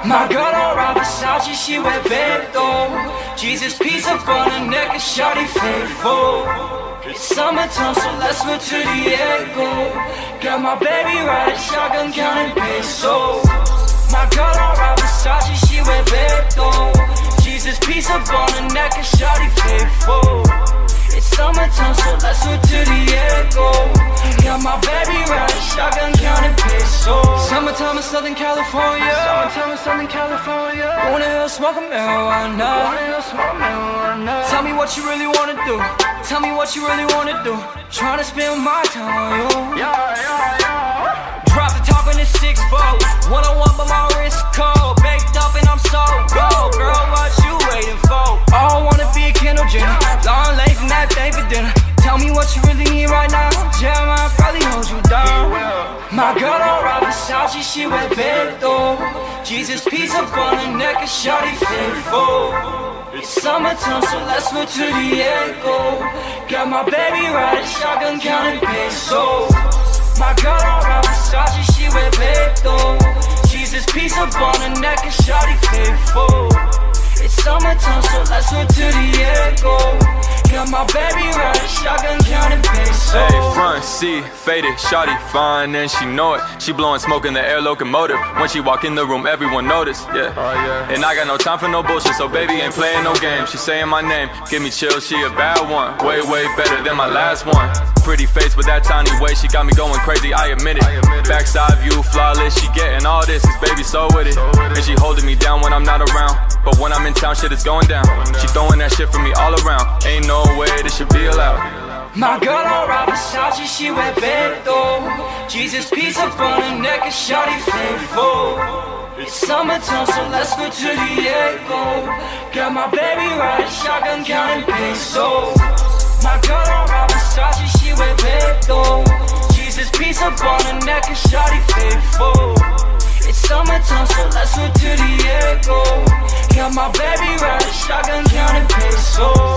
My girl don't rock Versace, she wear Bento. Jesus piece up on her neck and shawty faithful. It's summertime, so let's move to Diego. Got my baby riding shotgun, counting pesos. My girl don't rock Versace, she wear Bento. Jesus piece up on her neck and shawty faithful. It's summertime, so let's move to Diego. Got my baby riding shotgun, counting pesos. Summertime in Southern California. Summertime in Southern California. Going to hell smoking marijuana. Tell me what you really wanna do. Tell me what you really wanna do. Tryna spend my time on you. Drop the top in the 6-4. 101 but my wrist cold. Baked up and I'm so gold. Girl, what you waiting for? All I wanna be a Kendall Jenner. Long late from that thing for dinner. Tell me what you really need right now. Jeremiah probably hold you down. My girl don't rock Versace, she wear Bento. Jesus piece up on her neck and shawty faithful. It's summertime, so let's move to Diego. Got my baby riding shotgun, counting pesos. My girl don't rock Versace, she wear Bento. Jesus piece up on her neck and shawty faithful. It's summertime, so let's move to Diego. Got my baby riding shotgun, counting pesos. Hey, front seat, faded, shawty fine and she know it. She blowing smoke in the air locomotive. When she walk in the room, everyone notice, yeah. And I got no time for no bullshit, so baby ain't playing no games. She saying my name, give me chills, she a bad one. Way, way better than my last one. Pretty face with that tiny waist, she got me going crazy, I admit it. Backside view, flawless, she getting all this, this baby so with it. And she holding me down when I'm not around. But when I'm in town, shit is going down. She throwing that shit for me all around. Ain't no way this should be allowed. My girl don't rock Versace, she wear Bento. Jesus piece up on her neck and shawty faithful. It's summertime, so let's go to Diego. Got my baby riding shotgun, counting pesos. My girl don't rock Versace, she wear Bento. Jesus piece up on her neck and shawty faithful. It's summertime, so let's go to Diego. Got my baby riding shotgun, counting pesos.